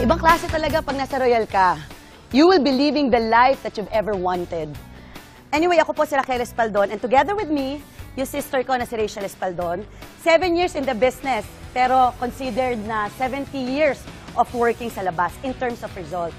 Ibang klase talaga pag nasa Royal ka. You will be living the life that you've ever wanted. Anyway, ako po si Raquel Espaldon, and together with me, yung sister ko na si Rachel Espaldon, 7 years in the business, pero considered na 70 years of working sa labas in terms of result.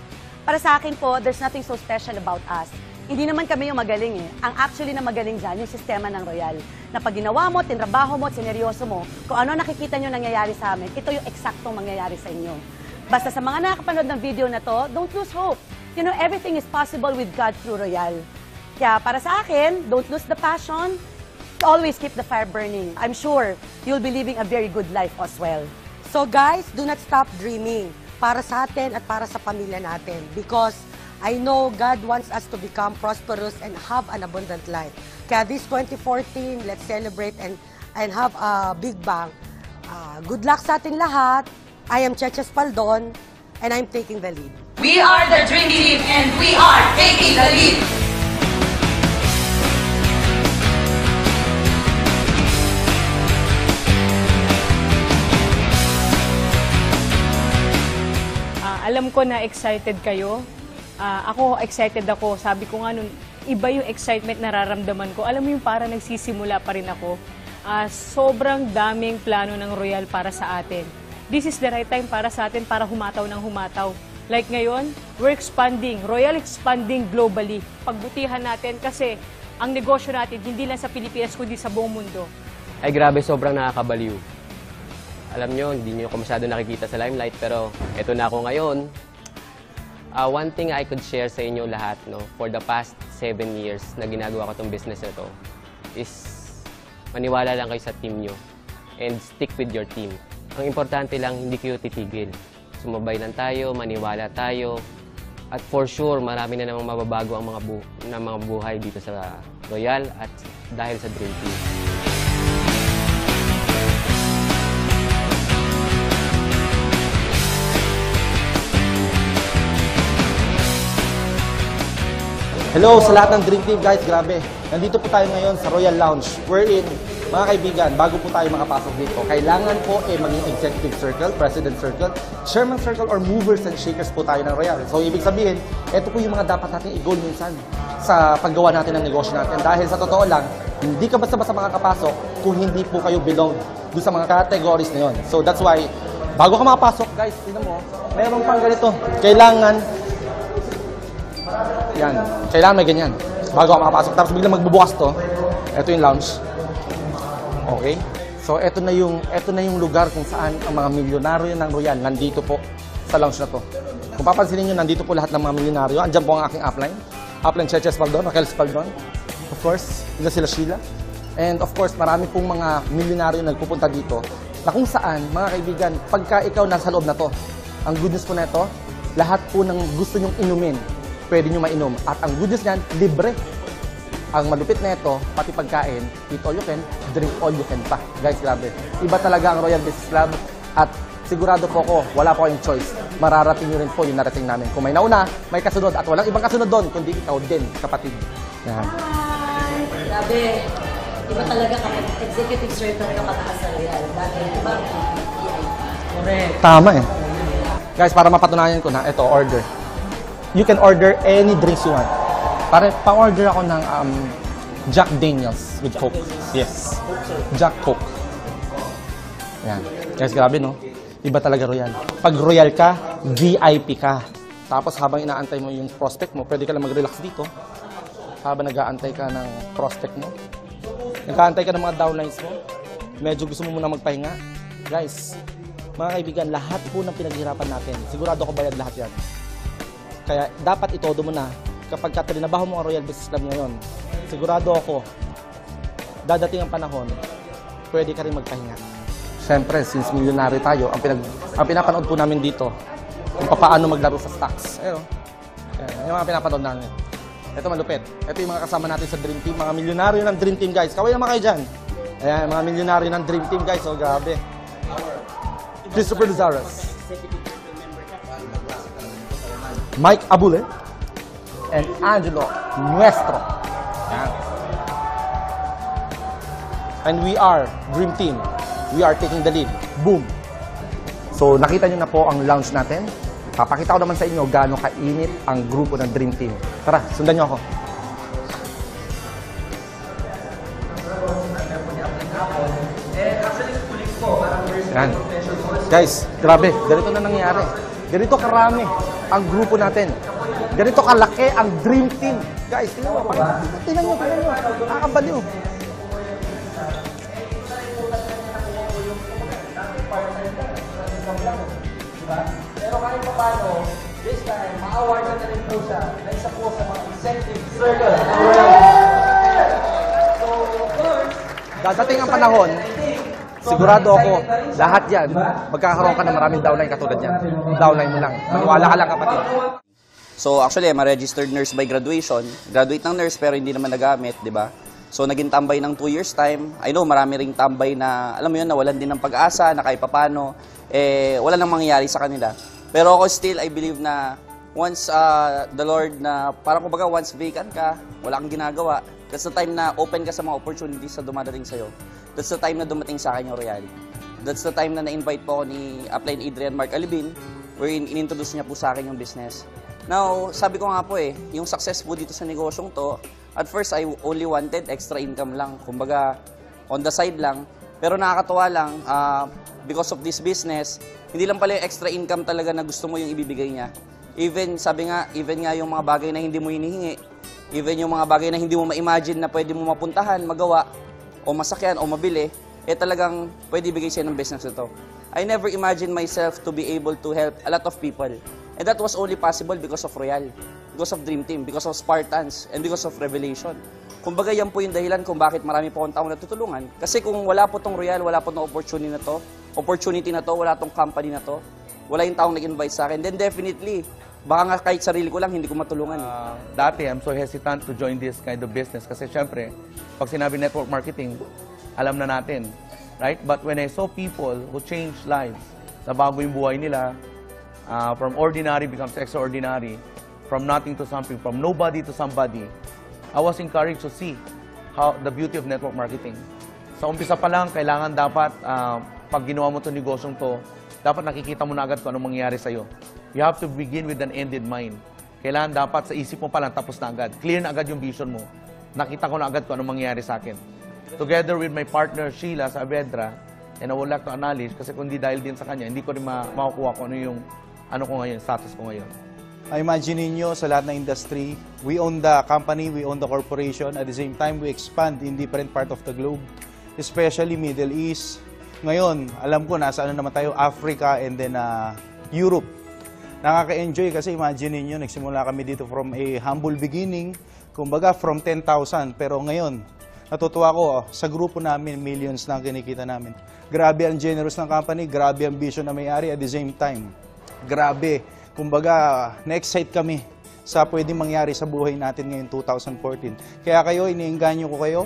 Para sa akin po, there's nothing so special about us. Hindi naman kami yung magaling eh. Ang actually na magaling dyan, yung sistema ng Royal. Na pag ginawa mo, tinrabaho mo, sineryoso mo, kung ano nakikita nyo nangyayari sa amin, ito yung eksaktong mangyayari sa inyo. Basta sa mga nakakapanood ng video na to, don't lose hope. You know, everything is possible with God through Royal. Kaya para sa akin, don't lose the passion. Always keep the fire burning. I'm sure you'll be living a very good life as well. So guys, do not stop dreaming para sa atin at para sa pamilya natin. Because I know God wants us to become prosperous and have an abundant life. Kaya this 2014, let's celebrate and have a big bang. Good luck sa ating lahat. I am Cheche Espaldon, and I'm taking the lead. We are the Dream Team, and we are taking the lead. Alam ko na excited kayo. Ako, excited ako. Sabi ko nga nun, iba yung excitement nararamdaman ko. Alam mo yung para nagsisimula pa rin ako. Sobrang daming plano ng Royal para sa atin. This is the right time para sa atin para humataw ng humataw. Like ngayon, we're expanding. Royal expanding globally. Pagbutihan natin kasi ang negosyo natin hindi lang sa Pilipinas kundi sa buong mundo. Ay grabe, sobrang nakakabaliw. Alam nyo, hindi nyo ako masyado nakikita sa limelight, pero eto na ako ngayon. One thing I could share sa inyo lahat, no, for the past 7 years na ginagawa ko itong business na to, is maniwala lang kayo sa team nyo and stick with your team. Ang importante lang, hindi kayo titigil. Sumabay lang tayo, maniwala tayo, at for sure, marami na namang mababago ang mga buhay dito sa Royal at dahil sa Dream Team. Hello sa lahat ng Dream Team, guys. Grabe. Nandito po tayo ngayon sa Royal Lounge. Wherein, mga kaibigan, bago po tayo makapasok dito, kailangan po maging Executive Circle, President Circle, Chairman Circle, or Movers and Shakers po tayo ng Royal. So, ibig sabihin, ito po yung mga dapat natin i-goal minsan sa paggawa natin ng negosyo natin. Dahil sa totoo lang, hindi ka basta-basta makakapasok kung hindi po kayo belong doon sa mga categories na yun. So, that's why, bago ka makapasok, guys, tingnan mo, meron pang ganito. Kailangan may ganyan. Bago ako makapasok. Tapos biglang magbubukas to. Ito yung lounge. Okay? So, ito na yung lugar kung saan ang mga milyonaryo ng Royal nandito po sa lounge na to. Kung papansinin nyo, nandito po lahat ng mga milyonaryo. Andiyan po ang aking upline. Upline Cheche Espaldon, Raquel Espaldon. Of course, ila sila Sheila. And of course, marami pong mga milyonaryo nagpupunta dito na kung saan, mga kaibigan, pagka ikaw nasa loob na to, ang good news po na ito, lahat po ng gusto nyong inumin, pwede nyo mainom. At ang good news niyan, libre. Ang malupit na ito, pati pagkain, eat all you can, drink all you can pa. Guys, grabe. Iba talaga ang Royal Business Club. At sigurado po ko, wala po kayong choice. Mararating nyo rin po yung narating namin. Kung may nauna, may kasunod. At walang ibang kasunod doon, kundi ikaw din, kapatid. Yan. Hi! Grabe. Iba talaga kapag Executive Circle ka pataas sa Royal. Dahil iba, correct. Tama eh. Guys, para mapatunayan ko na, ito, order. You can order any drinks you want. Pa-order ako ng Jack Daniels with Coke. Yes. Jack Coke. Yan. Guys, grabe no? Iba talaga Royal. Pag Royal ka, VIP ka. Tapos habang inaantay mo yung prospect mo, pwede ka lang mag-relax dito. Habang nag-aantay ka ng prospect mo. Nag-aantay ka ng mga downlines mo. Medyo gusto mo muna magpahinga. Guys, mga kaibigan, lahat po ng pinaghirapan natin, sigurado ko bayad lahat yan. Kaya dapat itodo mo na kapag trinabaho mo ang Royal Business Club ngayon, sigurado ako, dadating ang panahon, pwede ka rin magpahinga. Siyempre, since milyonary tayo, ang pinapanood po namin dito, kung paano maglaro sa stocks. Ayun, yung mga pinapanood namin. Ito malupit. Ito yung mga kasama natin sa Dream Team, mga milyonaryo ng Dream Team, guys. Kaway naman kayo dyan. Ayan, mga milyonaryo ng Dream Team, guys. So, grabe. Christopher Lazarus. Mike Abule, and Angelo Nuestro. Yan. And we are Dream Team. We are taking the lead. Boom! So, nakita nyo na po ang lounge natin. Papakita ko naman sa inyo gaano kainit ang grupo ng Dream Team. Tara, sundan niyo ako. Yan. Guys, grabe. Ganito na nangyayari. Ganito karami ang grupo natin. Ganito kalaki ang Dream Team. Guys, tingnan mo. Tingnan nyo. Nakakabaliw. Pero kahit pa paano, this time, ma-awardan na rin po siya na isa po sa mga executive circle. So, of course, Dadating ang panahon, sigurado ako, lahat yan, magkakaroon ka ng maraming downline katulad yan. Downline mo lang. Maniwala ka lang, kapatid. So actually, I'm a registered nurse by graduation. Graduate ng nurse pero hindi naman nagamit, di ba? So naging tambay ng 2 years time. I know marami ring tambay na, alam mo yun, nawalan din ng pag-asa, na kahit papano, wala nang mangyayari sa kanila. Pero ako still, I believe na once the Lord na, parang kumbaga once vacant ka, wala kang ginagawa, that's the time na open ka sa mga opportunities na dumadating sa'yo. That's the time na dumating sa akin yung Royal. That's the time na na-invite po ako ni Upline Adrian Mark Alibin, wherein in-introduce niya po sa akin yung business. Now, sabi ko nga po yung success po dito sa negosyong to, at first I only wanted extra income lang, kumbaga on the side lang. Pero nakakatuwa lang, because of this business, hindi lang pala yung extra income talaga na gusto mo yung ibibigay niya. Even, sabi nga, even nga yung mga bagay na hindi mo hinihingi, even yung mga bagay na hindi mo ma-imagine na pwede mo mapuntahan, magawa, o masakyan, o mabili, talagang pwede ibigay siya ng business ito. I never imagined myself to be able to help a lot of people. And that was only possible because of Royal, because of Dream Team, because of Spartans, and because of Revelation. Kumbaga yan po yung dahilan kung bakit marami po akong taong natutulungan. Kasi kung wala po tong Royal, wala po tong opportunity na to, wala tong company na to, wala yung taong nag-invite sa akin, then definitely, baka nga kahit sarili ko lang, hindi ko matulungan. Dati, I'm so hesitant to join this kind of business kasi syempre, pag sinabi network marketing, alam na natin, right? But when I saw people who change lives, nabago yung buhay nila, from ordinary becomes extraordinary, from nothing to something, from nobody to somebody, I was encouraged to see how the beauty of network marketing. Sa umpisa pa lang, kailangan dapat, pag ginawa mo itong negosyong to, dapat nakikita mo na agad kung anong mangyayari sa'yo. You have to begin with an end in mind. Kailangan dapat sa isip mo pa lang tapos na agad. Clear na agad yung vision mo. Nakita ko na agad kung anong mangyayari sa akin. Together with my partner Sheila Saavedra, and I would like to acknowledge, kasi kung di dahil din sa kanya, hindi ko rin makukuha kung ano ko ngayon, status ko ngayon. Imagine niyo sa lahat ng industry, we own the company, we own the corporation. At the same time, we expand in different part of the globe, especially Middle East. Ngayon, alam ko nasa naman tayo, Africa and then Europe. Nakaka-enjoy kasi imagine niyo, nagsimula kami dito from a humble beginning, kumbaga from 10,000. Pero ngayon, natutuwa ko, sa grupo namin, millions na kinikita namin. Grabe ang generous ng company, grabe ang vision na may-ari at the same time. Grabe. Kumbaga, na-excite kami sa pwedeng mangyari sa buhay natin ngayon 2014. Kaya kayo, iniengganyo ko kayo,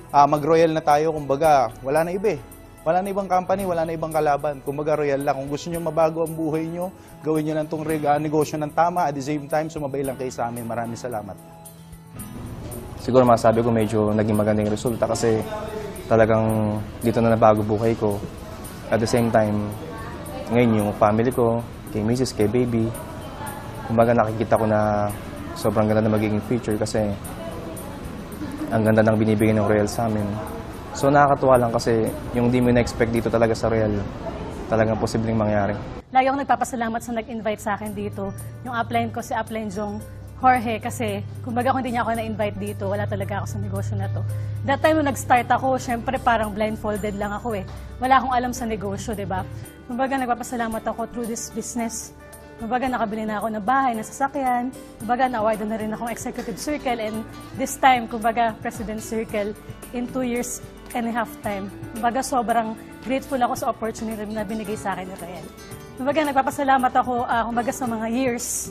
mag-royal na tayo. Kumbaga, wala na iba. Wala na ibang company, wala na ibang kalaban. Kumbaga, royal lang. Kung gusto nyo mabago ang buhay nyo, gawin nyo lang itong negosyo ng tama. At the same time, sumabay lang kayo sa amin. Maraming salamat. Siguro masabi ko medyo naging magandang resulta kasi talagang dito na nabago buhay ko. At the same time, ngayon yung family ko, kay Mrs., kay baby, kumbaga nakikita ko na sobrang ganda na magiging future kasi ang ganda ng binibigay ng Royal sa amin. So nakakatuwa lang kasi yung di mo na-expect dito talaga sa Royal, talagang posibleng mangyari. Lagi ako nagpapasalamat sa nag-invite sa akin dito. Yung upline ko si Upline Jong Jorge kasi kumbaga kung hindi niya ako na-invite dito, wala talaga ako sa negosyo na to. That time nung nag-start ako, syempre parang blindfolded lang ako Wala akong alam sa negosyo, di ba? Kumbaga nagpapasalamat ako through this business. Kumbaga nakabili na ako ng bahay, ng sasakyan. Kumbaga na-award na rin akong executive circle and this time, kumbaga president circle in 2 years and a half time. Kumbaga sobrang grateful ako sa opportunity na binigay sa akin ni Royal. Kumbaga nagpapasalamat ako kumbaga sa mga years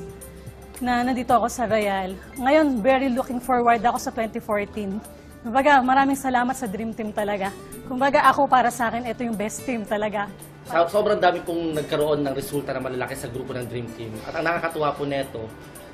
na nandito ako sa Royal. Ngayon, very looking forward ako sa 2014. Kumbaga, maraming salamat sa Dream Team talaga. Kumbaga, ako para sa akin, ito yung best team talaga. Sobrang dami pong nagkaroon ng resulta na malalaki sa grupo ng Dream Team. At ang nakakatuwa po neto,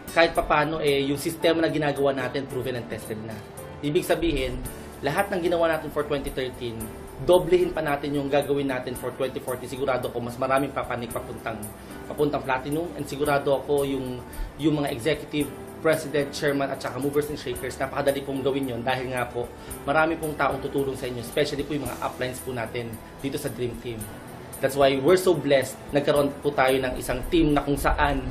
kahit papano yung sistema na ginagawa natin proven and tested na. Ibig sabihin, lahat ng ginawa natin for 2013, doblehin pa natin yung gagawin natin for 2040. Sigurado ako mas maraming papanik papuntang platinum, and sigurado ako yung mga executive, president, chairman at saka movers and shakers, napakadali pong gawin yon dahil nga po marami pong taong tutulong sa inyo, especially po yung mga uplines po natin dito sa Dream Team. That's why we're so blessed. Nagkaroon po tayo ng isang team na kung saan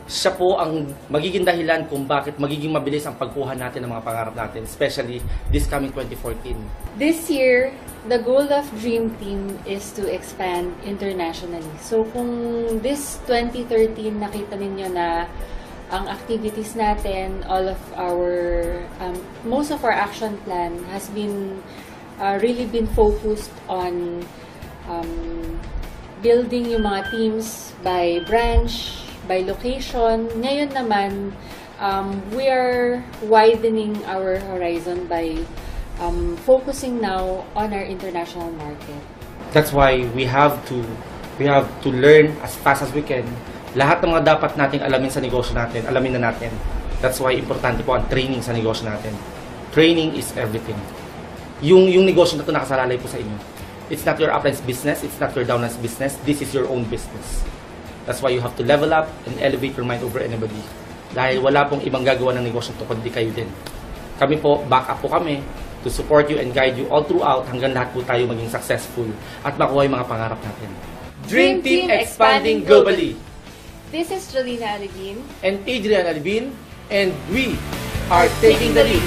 siya po ang magiging dahilan kung bakit magiging mabilis ang pagkuha natin ng mga pangarap natin, especially this coming 2014. This year, the goal of Dream Team is to expand internationally. So kung this 2013 nakita ninyo na ang activities natin, all of our, most of our action plan has been really been focused on building yung mga teams by branch, by location. Ngayon naman, we are widening our horizon by focusing now on our international market. That's why we have to learn as fast as we can. Lahat ng mga dapat nating alamin sa negosyo natin, alamin na natin. That's why importante po ang training sa negosyo natin. Training is everything. Yung negosyo na ito nakasalalay po sa inyo. It's not your upline's business, it's not your downline's business, this is your own business. That's why you have to level up and elevate your mind over anybody. Dahil wala pong ibang gagawa ng negosyo ito, kundi kayo din. Kami po, back up po kami to support you and guide you all throughout hanggang lahat po tayo maging successful at makuha yung mga pangarap natin. Dream Team expanding globally. This is Jolina Alibin and Adrian Alibin, and we are taking the lead.